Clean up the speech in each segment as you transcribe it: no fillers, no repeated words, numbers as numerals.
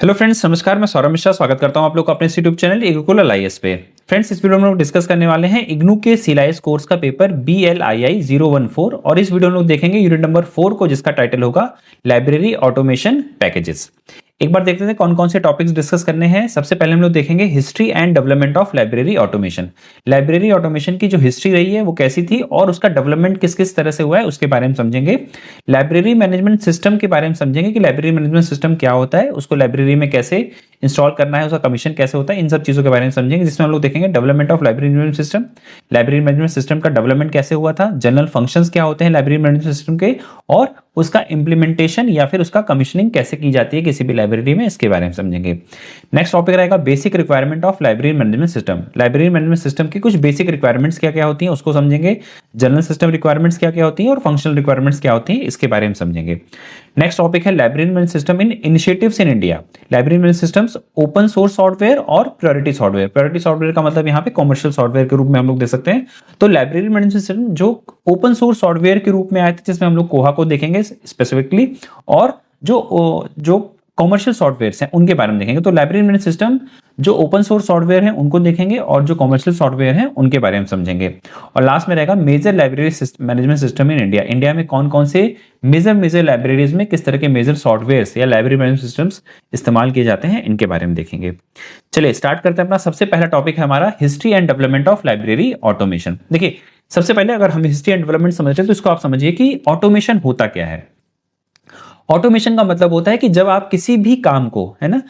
Hello friends, नमस्कार। मैं सौरभ मिश्रा स्वागत करता हूं आप लोग को अपने यूट्यूब चैनल इग्नू LIS पे। फ्रेंड्स, इस वीडियो में हम लोग डिस्कस करने वाले हैं इग्नू के CLIS कोर्स का पेपर BLII 014 और इस वीडियो में लोग देखेंगे यूनिट नंबर 4 को, जिसका टाइटल होगा लाइब्रेरी ऑटोमेशन पैकेजेस। एक बार देखते हैं कौन कौन से टॉपिक्स डिस्कस करने हैं। सबसे पहले हम लोग देखेंगे history and development of library automation. Library automation की जो हिस्ट्री रही है वो कैसी थी और उसका डेवलपमेंट किस किस तरह से हुआ है उसके बारे में समझेंगे। लाइब्रेरी मैनेजमेंट सिस्टम के बारे में समझेंगे कि लाइब्रेरी मैनेजमेंट सिस्टम क्या होता है, उसको लाइब्रेरी में कैसे इंस्टॉल करना है, उसका कमीशन कैसे होता है, इन सब चीजों के बारे में समझेंगे। जिसमें हम लोग देखेंगे development of library management system, library management system का डेवलपमेंट कैसे हुआ था, जनरल फंक्शंस क्या होते हैं लाइब्रेरी मैनेजमेंट सिस्टम के, और उसका इंप्लीमेंटेशन या फिर उसका कमीशनिंग कैसे की जाती है किसी भी लाइब्रेरी में, इसके बारे में समझेंगे। नेक्स्ट टॉपिक रहेगा basic requirement of library management system. Library management system की कुछ बेसिक रिक्वायरमेंट्स क्या क्या होती हैं उसको समझेंगे। जनरल सिस्टम रिक्वायरमेंट्स क्या क्या होती हैं और फंक्शनल रिक्वायरमेंट्स क्या होती हैं, इसके बारे में समझेंगे। नेक्स्ट टॉपिक है library management system in initiatives in India. Library management systems open source software और प्रायोरिटी सॉफ्टवेयर। प्रायोरिटी सॉफ्टवेयर का मतलब यहाँ पे कमर्शियल सॉफ्टवेयर के रूप में हम लोग देख सकते हैं। तो लाइब्रेरी मैनेजमेंट सिस्टम जो ओपन सोर्स सॉफ्टवेयर के रूप में आए थे, जिसमें हम लोग कोहा को देखेंगे स्पेसिफिकली, और जो कमर्शियल सॉफ्टवेयर हैं उनके बारे में देखेंगे। तो लाइब्रेरी मैनेजमेंट सिस्टम जो ओपन सोर्स सॉफ्टवेयर हैं उनको देखेंगे और जो कमर्शियल सॉफ्टवेयर हैं उनके बारे में समझेंगे। और लास्ट में रहेगा major library management system in India. India में कौन कौन से मेजर लाइब्रेरीज में किस तरह के मेजर सॉफ्टवेयर या लाइब्रेरी मैनेजमेंट सिस्टम्स इस्तेमाल किए जाते हैं, इनके बारे में देखेंगे। चलिए स्टार्ट करते हैं। अपना सबसे पहला टॉपिक है हमारा history and development of library automation. देखिए, सबसे पहले अगर हम हिस्ट्री एंड डेवलपमेंट समझ रहे हैं तो इसको आप समझिए कि ऑटोमेशन होता क्या है। ऑटोमेशन का मतलब होता है कि जब आप किसी भी काम को, है ना,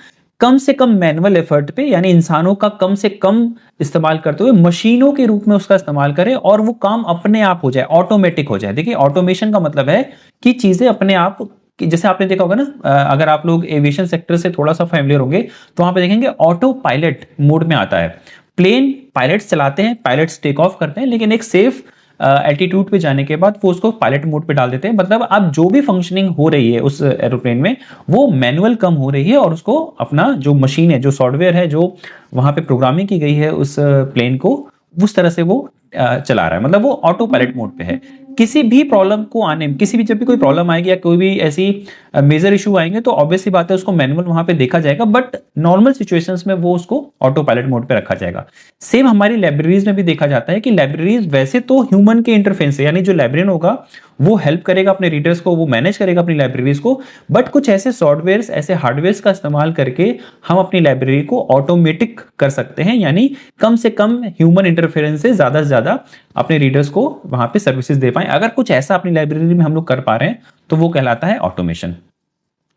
कम से कम मैनुअल एफर्ट पे, यानी इंसानों का कम से कम इस्तेमाल करते हुए मशीनों के रूप में उसका इस्तेमाल करें और वो काम अपने आप हो जाए, ऑटोमेटिक हो जाए। देखिए, ऑटोमेशन का मतलब है कि चीजें अपने आप, जैसे आपने देखा होगा ना, अगर आप लोग एविएशन सेक्टर से थोड़ा सा फैमिलियर होंगे तो वहां पे देखेंगे ऑटो पायलट मोड में आता है। प्लेन पायलट्स चलाते हैं, पायलट्स टेक ऑफ करते हैं, लेकिन एक सेफ एल्टीट्यूड पे जाने के बाद वो उसको पायलट मोड पे डाल देते हैं। मतलब अब जो भी फंक्शनिंग हो रही है उस एरोप्लेन में वो मैनुअल कम हो रही है और उसको अपना जो मशीन है, जो सॉफ्टवेयर है, जो वहां पे प्रोग्रामिंग की गई है उस प्लेन को, उस तरह से वो चला रहा है। मतलब वो ऑटो पायलट मोड पे है। किसी भी प्रॉब्लम को आने में, किसी भी जब भी कोई प्रॉब्लम आएगी या कोई भी ऐसी मेजर इशू आएंगे तो ऑब्वियसली बात है उसको मैनुअल वहां पे देखा जाएगा, बट नॉर्मल सिचुएशंस में वो उसको ऑटो पायलट मोड पे रखा जाएगा। सेम हमारी लाइब्रेरीज में भी देखा जाता है कि लाइब्रेरीज वैसे तो ह्यूमन के इंटरफेस से, यानी जो लाइब्रेरियन होगा वो हेल्प करेगा अपने रीडर्स को, वो मैनेज करेगा अपनी लाइब्रेरीज को, बट कुछ ऐसे सॉफ्टवेयर, ऐसे हार्डवेयर का इस्तेमाल करके हम अपनी लाइब्रेरी को ऑटोमेटिक कर सकते हैं, यानी कम से कम ह्यूमन इंटरफेरेंस से ज्यादा अपने रीडर्स को वहां पे सर्विसेज दे पाए। अगर कुछ ऐसा अपनी लाइब्रेरी में हम लोग कर पा रहे हैं तो वो कहलाता है ऑटोमेशन।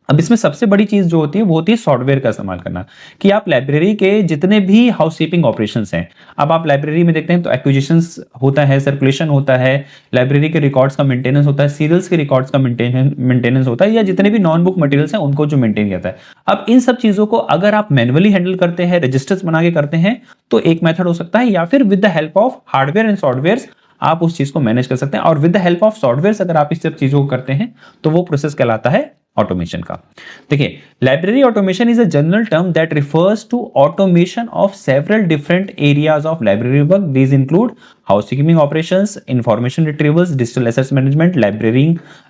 अब इसमें सबसे बड़ी चीज जो होती है वो होती है सॉफ्टवेयर का इस्तेमाल करना, कि आप लाइब्रेरी के जितने भी हाउसकीपिंग ऑपरेशंस हैं, अब आप लाइब्रेरी में देखते हैं तो एक्विजिशंस होता है, सर्कुलेशन होता है, लाइब्रेरी के रिकॉर्ड्स का मेंटेनेंस होता है, सीरियल्स के रिकॉर्ड्स का मेंटेनेंस होता है, या जितने भी नॉन बुक मटेरियल्स हैं उनको जो मेंटेन करता है। अब इन सब चीजों को अगर आप मैनुअली हैंडल करते हैं, रजिस्टर्स बना के करते हैं, तो एक मेथड हो सकता है, या फिर with the help of hardware and software आप उस चीज को मैनेज कर सकते हैं। और with the help of software अगर आप इस सब चीजों को करते हैं तो वो प्रोसेस कहलाता है ऑटोमेशन का। देखिए, library automation is a general term that refers to automation of several different areas of library work. These include housekeeping operations, information retrievals, digital assets management, library,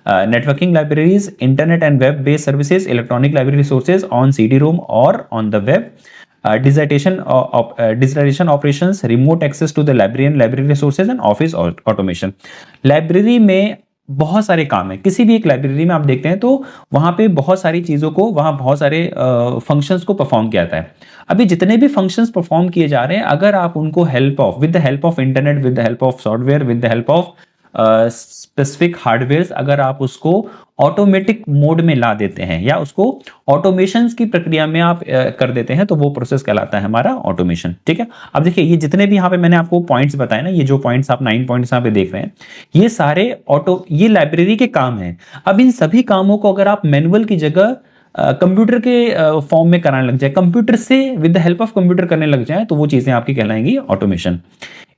networking libraries, internet and web based services, electronic library resources on CD-ROM और on the web, digitization operations, remote access to the library resources and office automation। Library में बहुत सारे काम है। किसी भी एक library में आप देखते हैं तो वहां पे बहुत सारी चीजों को, वहां बहुत सारे फंक्शंस को परफॉर्म किया जाता है। अभी जितने भी फंक्शंस परफॉर्म किए जा रहे हैं, अगर आप उनको with the help of internet, with the help of software, with the help of specific hardware, अगर आप उसको ऑटोमेटिक मोड में ला देते हैं या उसको ऑटोमेशन की प्रक्रिया में आप कर देते हैं, तो वो प्रोसेस कहलाता है हमारा ऑटोमेशन। ठीक है। अब देखिए, ये जितने भी यहाँ पे मैंने आपको पॉइंट्स बताए ना, ये जो पॉइंट्स आप 9 पॉइंट्स यहाँ पे देख रहे हैं, ये सारे ये लाइब्रेरी के काम हैं। अब इन सभी कामों को अगर आप मैनुअल की जगह कंप्यूटर के फॉर्म में कराने लग जाए, कंप्यूटर से with the help of computer करने लग जाए, तो वो चीजें आपकी कहलाएंगी automation.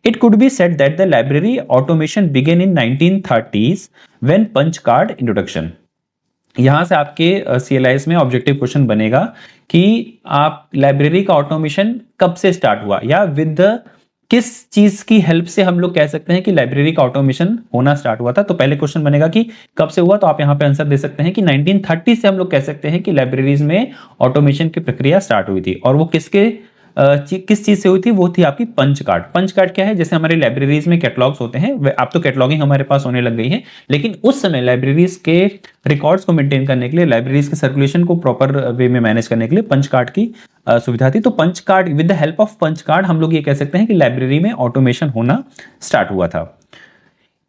It could be said that the library automation began in 1930s when punch card introduction। यहां से आपके CLIS में ऑब्जेक्टिव क्वेश्चन बनेगा कि आप लाइब्रेरी का ऑटोमेशन कब से स्टार्ट हुआ, या विद द किस चीज की हेल्प से हम लोग कह सकते हैं कि लाइब्रेरी का ऑटोमेशन होना स्टार्ट हुआ था? तो पहले क्वेश्चन बनेगा कि कब से हुआ, तो आप यहाँ पे आंसर दे सकते हैं कि 1930 से हम लोग कह सकते हैं कि लाइब्रेरीज में ऑटोमेशन की प्रक्रिया स्टार्ट हुई थी। और वो किस चीज से हुई थी? वो थी आपकी पंच कार्ड। पंच कार्ड क्या है? जैसे हमारे लाइब्रेरीज में कैटलॉग्स होते हैं, अब तो कैटलॉगिंग हमारे पास होने लग गई है, लेकिन उस समय लाइब्रेरीज के रिकॉर्ड्स को मेंटेन करने के लिए, लाइब्रेरीज के सर्कुलेशन को प्रॉपर वे में मैनेज करने के लिए पंच कार्ड की सुविधा थी। तो punch card, with the help of punch card हम लोग ये कह सकते हैं कि लाइब्रेरी में ऑटोमेशन होना स्टार्ट हुआ था।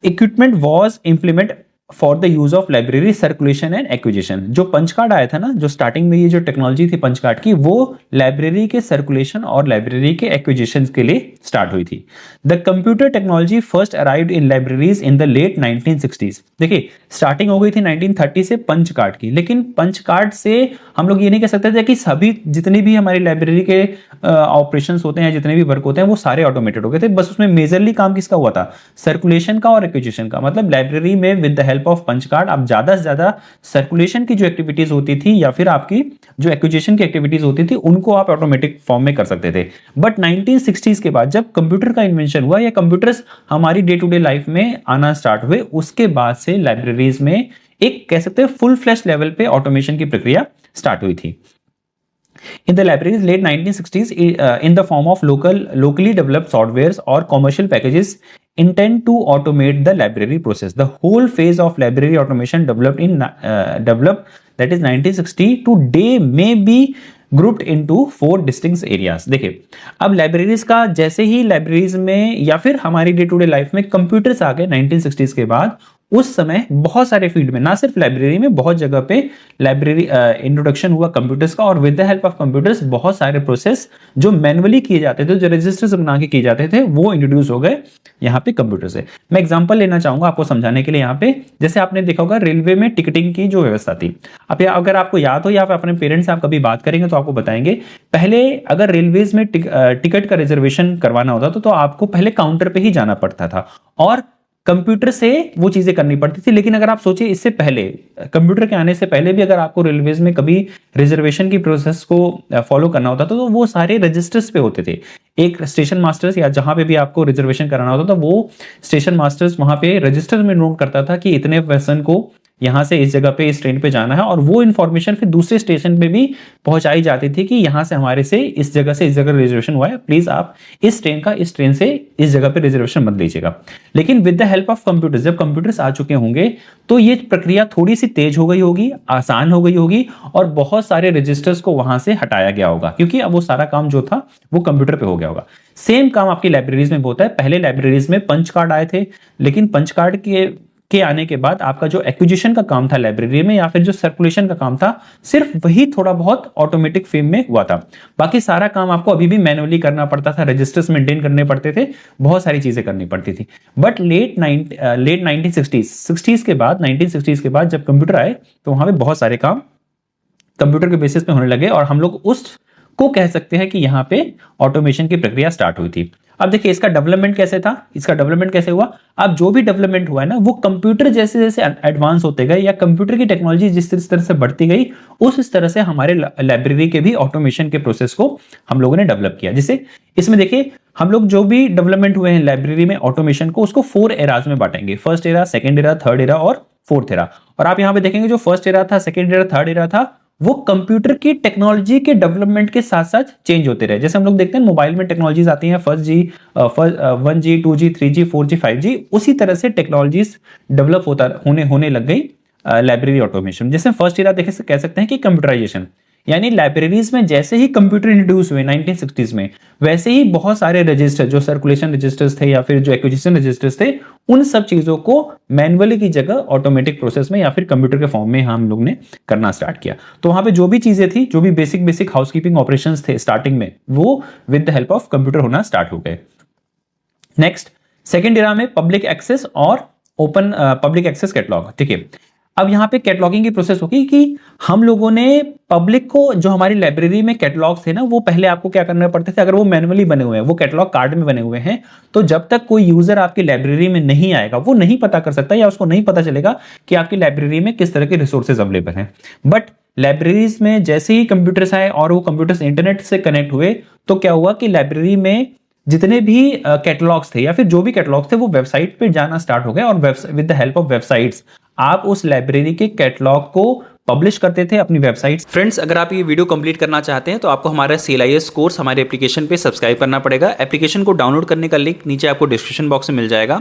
Equipment was implement for the use of library circulation and acquisition. जो पंच कार्ड आया था ना, जो स्टार्टिंग में ये जो टेक्नोलॉजी थी पंच कार्ड की, वो लाइब्रेरी के सर्कुलेशन और लाइब्रेरी के एक्विजिशन के लिए स्टार्ट हुई थी। The computer technology first arrived in libraries in the late 1960s। देखिए स्टार्टिंग हो गई थी 1930 से पंच कार्ड की, लेकिन पंच कार्ड से हम लोग ये नहीं कह सकते थे कि सभी जितनी भी हमारी लाइब्रेरी के ऑपरेशंस होते हैं, जितने भी वर्क होते हैं, वो सारे ऑटोमेटेड हो गए थे। बस उसमें मेजरली काम किसका हुआ था? सर्कुलेशन का और एक्विजिशन का। मतलब लाइब्रेरी में with the help of punch card आप ज्यादा से ज्यादा सर्कुलेशन की जो एक्टिविटीज होती थी या फिर आपकी जो एक्विजिशन की एक्टिविटीज होती थी, उनको आप ऑटोमेटिक फॉर्म में कर सकते थे। बट 1960s के बाद जब कंप्यूटर का इन्वेंशन हुआ या कंप्यूटर्स हमारी डे टू डे लाइफ में आना स्टार्ट हुए, उसके बाद से लाइब्रेरीज में एक कह सकते हैं फुल फ्लैश लेवल पे ऑटोमेशन की प्रक्रिया स्टार्ट हुई थी। In the libraries late 1960s, in the form of locally developed softwares or commercial packages intend to automate the library process. The whole phase of library automation developed that is 1960 to day may be grouped into 4 distinct areas. देखिए अब libraries का, जैसे ही libraries में या फिर हमारी day to day life में computers आ गए 1960s के बाद, उस समय बहुत सारे फील्ड में, ना सिर्फ लाइब्रेरी में, बहुत जगह पे लाइब्रेरी इंट्रोडक्शन हुआ कंप्यूटर्स का। और with the help of computers बहुत सारे प्रोसेस जो मैनुअली किए जाते थे, जो रजिस्टर्स बना के किए जाते थे, वो इंट्रोड्यूस हो गए यहाँ पे कंप्यूटर से। मैं एग्जांपल लेना चाहूंगा आपको समझाने के लिए। यहाँ पे जैसे आपने देखा होगा रेलवे में टिकटिंग की जो व्यवस्था थी, अब अगर आपको याद हो या फिर अपने पेरेंट्स से आप कभी बात करेंगे तो आपको बताएंगे, पहले अगर रेलवेज में टिकट का रिजर्वेशन करवाना होता तो आपको पहले काउंटर पे ही जाना पड़ता था और कंप्यूटर से वो चीजें करनी पड़ती थी। लेकिन अगर आप सोचिए इससे पहले, कंप्यूटर के आने से पहले भी अगर आपको रेलवेज में कभी रिजर्वेशन की प्रोसेस को फॉलो करना होता तो वो सारे रजिस्टर्स पे होते थे। एक स्टेशन मास्टर्स या जहां पे भी आपको रिजर्वेशन कराना होता था, वो स्टेशन मास्टर्स वहां पे रजिस्टर में नोट करता था कि इतने पर्सन को यहां से इस जगह पे इस ट्रेन पे जाना है, और वो इंफॉर्मेशन फिर दूसरे स्टेशन पे भी पहुंचाई जाती थी कि यहां से हमारे से इस जगह रिजर्वेशन हुआ है, प्लीज आप इस ट्रेन से इस जगह पे रिजर्वेशन मत लीजिएगा। लेकिन with the help of computers, जब कंप्यूटर्स आ चुके होंगे तो ये प्रक्रिया थोड़ी सी तेज हो गई होगी, आसान हो गई होगी, और बहुत सारे रजिस्टर्स को वहां से हटाया गया होगा, क्योंकि अब वो सारा काम जो था वो कंप्यूटर पे हो गया होगा। सेम काम आपकी लाइब्रेरीज में होता है। पहले लाइब्रेरीज में पंच कार्ड आए थे, लेकिन पंच कार्ड के आने के बाद आपका जो एक्विजिशन का काम था लाइब्रेरी में, या फिर जो सर्कुलेशन का काम था, सिर्फ वही थोड़ा बहुत ऑटोमेटिक फॉर्म में हुआ था। बाकी सारा काम आपको अभी भी मैनुअली करना पड़ता था, रजिस्टर्स मेंटेन करने पड़ते थे, बहुत सारी चीजें करनी पड़ती थी। बट लेट 1960s के बाद, 1960s के बाद जब कंप्यूटर आए तो वहां पे बहुत सारे काम कंप्यूटर के बेसिस पे होने लगे, और हम लोग उसको कह सकते हैं कि यहाँ पे ऑटोमेशन की प्रक्रिया स्टार्ट हुई थी। अब देखिए इसका डेवलपमेंट कैसे था, इसका डेवलपमेंट कैसे हुआ। अब जो भी डेवलपमेंट हुआ है ना, वो कंप्यूटर जैसे जैसे एडवांस होते गए, या कंप्यूटर की टेक्नोलॉजी जिस तरह से बढ़ती गई, उस तरह से हमारे लाइब्रेरी के भी ऑटोमेशन के प्रोसेस को हम लोगों ने डेवलप किया। जिसे इसमें देखिए हम लोग जो भी डेवलपमेंट हुए हैं लाइब्रेरी में ऑटोमेशन को, उसको 4 एराज में बांटेंगे। First era, second era, third era और फोर्थ एरा। और आप यहां पे देखेंगे जो फर्स्ट एरा था, सेकेंड एरा, थर्ड एरा था, वो कंप्यूटर की टेक्नोलॉजी के डेवलपमेंट के साथ साथ चेंज होते रहे। जैसे हम लोग देखते हैं मोबाइल में टेक्नोलॉजीज आती हैं, 1G 2G 3G 4G 5G, उसी तरह से टेक्नोलॉजीज डेवलप होने लग गई लाइब्रेरी ऑटोमेशन। जैसे फर्स्ट एरा देखे कह सकते हैं कि कंप्यूटराइजेशन, यानी लाइब्रेरीज में जैसे ही कंप्यूटर इंट्रोड्यूस हुए 1960s में, वैसे ही बहुत सारे रजिस्टर, जो सर्कुलेशन रजिस्टर्स थे या फिर जो एक्विजिशन रजिस्टर्स थे, उन सब चीजों को मैनुअली की जगह ऑटोमेटिक प्रोसेस में या फिर कंप्यूटर के फॉर्म में हम लोग ने करना स्टार्ट किया। तो वहां पे जो भी चीजें थी, जो भी बेसिक हाउसकीपिंग ऑपरेशंस थे स्टार्टिंग में, वो with the help of computer होना स्टार्ट हो गए। नेक्स्ट, सेकेंड एरा में पब्लिक एक्सेस और ओपन पब्लिक एक्सेस कैटलॉग। ठीक है, अब यहां पे कैटलॉगिंग की प्रोसेस होगी कि हम लोगों ने पब्लिक को, जो हमारी लाइब्रेरी में कैटलॉग थे ना, वो पहले आपको क्या करने पड़ते थे, अगर वो मैनुअली बने हुए हैं, वो कैटलॉग कार्ड में बने हुए हैं, तो जब तक कोई यूजर आपकी लाइब्रेरी में नहीं आएगा, वो नहीं पता कर सकता, या उसको नहीं पता चलेगा कि आपकी लाइब्रेरी में किस तरह के रिसोर्सेज अवेलेबल हैं। बट लाइब्रेरीज में जैसे ही कंप्यूटर्स आए और वो कंप्यूटर्स इंटरनेट से कनेक्ट हुए, तो क्या हुआ कि लाइब्रेरी में जितने भी कैटलॉग्स थे या फिर जो भी कैटलॉग्स थे वो वेबसाइट पे जाना स्टार्ट हो गए, और with the help of websites आप उस लाइब्रेरी के कैटलॉग को पब्लिश करते थे अपनी वेबसाइट। फ्रेंड्स, अगर आप ये वीडियो कंप्लीट करना चाहते हैं तो आपको हमारा CLIS कोर्स हमारे एप्लीकेशन पे सब्सक्राइब करना पड़ेगा। एप्लीकेशन को डाउनलोड करने का लिंक नीचे आपको डिस्क्रिप्शन बॉक्स में मिल जाएगा।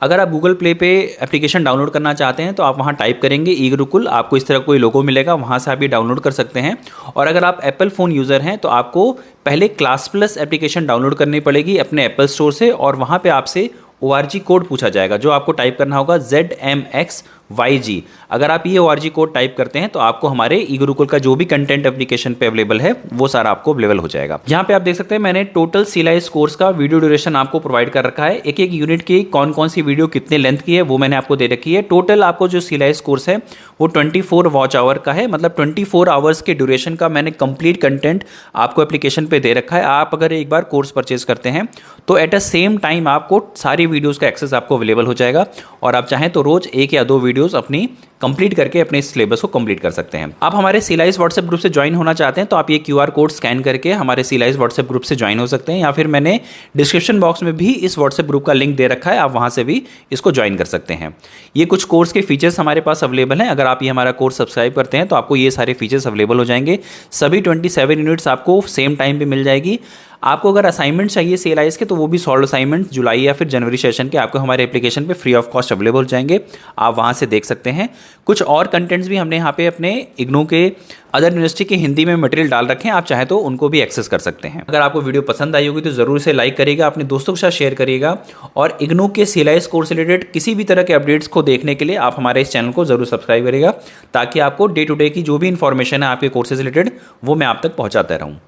अगर आप गूगल प्ले पे एप्लीकेशन डाउनलोड करना चाहते हैं तो आप वहाँ टाइप करेंगे ई गुरुकुल, आपको इस तरह कोई लोगो मिलेगा, वहाँ से आप ये डाउनलोड कर सकते हैं। और अगर आप एप्पल फ़ोन यूज़र हैं तो आपको पहले क्लास प्लस एप्लीकेशन डाउनलोड करनी पड़ेगी अपने एप्पल स्टोर से, और वहाँ पे आपसे ORG कोड पूछा जाएगा जो आपको टाइप करना होगा ZMXYG। अगर आप ये ORG कोड टाइप करते हैं तो आपको हमारे ई गुरुकुल का जो भी कंटेंट एप्लीकेशन पे अवेलेबल है वो सारा आपको अवेलेबल हो जाएगा। यहाँ पे आप देख सकते हैं मैंने टोटल CLIS कोर्स का वीडियो ड्यूरेशन आपको प्रोवाइड कर रखा है। एक एक यूनिट की कौन कौन सी वीडियो कितने लेंथ की है वो मैंने आपको दे रखी है। टोटल आपको जो CLIS कोर्स है वो 24 वॉच आवर का है, मतलब 24 आवर्स के ड्यूरेशन का मैंने कंप्लीट कंटेंट आपको एप्लीकेशन पे दे रखा है। आप अगर एक बार कोर्स परचेज करते हैं तो एट अ सेम टाइम आपको सारी वीडियोस का एक्सेस आपको अवेलेबल हो जाएगा, और आप चाहें तो रोज 1 या 2 वीडियोस अपनी कंप्लीट करके अपने सिलेबस को कंप्लीट कर सकते हैं। आप हमारे CLIS व्हाट्सएप ग्रुप से ज्वाइन होना चाहते हैं तो आप ये QR कोड स्कैन करके हमारे CLIS व्हाट्सएप ग्रुप से ज्वाइन हो सकते हैं, या फिर मैंने डिस्क्रिप्शन बॉक्स में भी इस व्हाट्सएप ग्रुप का लिंक दे रखा है, आप वहां से भी इसको ज्वाइन कर सकते हैं। ये कुछ कोर्स के फीचर्स हमारे पास अवेलेबल हैं। अगर आप ये हमारा कोर्स सब्सक्राइब करते हैं तो आपको ये सारे फीचर्स अवेलेबल हो जाएंगे। सभी 27 यूनिट्स आपको सेम टाइम पे मिल जाएगी। आपको अगर असाइनमेंट चाहिए CLIS के तो वो भी सॉल्व असाइनमेंट जुलाई या फिर जनवरी सेशन के आपको हमारे एप्लीकेशन पे फ्री ऑफ कॉस्ट अवेलेबल हो जाएंगे, आप वहाँ से देख सकते हैं। कुछ और कंटेंट्स भी हमने यहाँ पे अपने इग्नू के अदर यूनिवर्सिटी के हिंदी में मटेरियल डाल रखे हैं, आप चाहे तो उनको भी एक्सेस कर सकते हैं। अगर आपको वीडियो पसंद आई होगी तो जरूर से लाइक करिएगा, अपने दोस्तों के साथ शेयर करिएगा, और इग्नू के CLIS कोर्स रिलेटेड किसी भी तरह के अपडेट्स को देखने के लिए आप हमारे इस चैनल को जरूर सब्सक्राइब करिएगा, ताकि आपको डे टू डे की जो भी इंफॉर्मेशन है आपके कोर्सेज रिलेटेड वो मैं आप तक पहुँचाता रहूँ।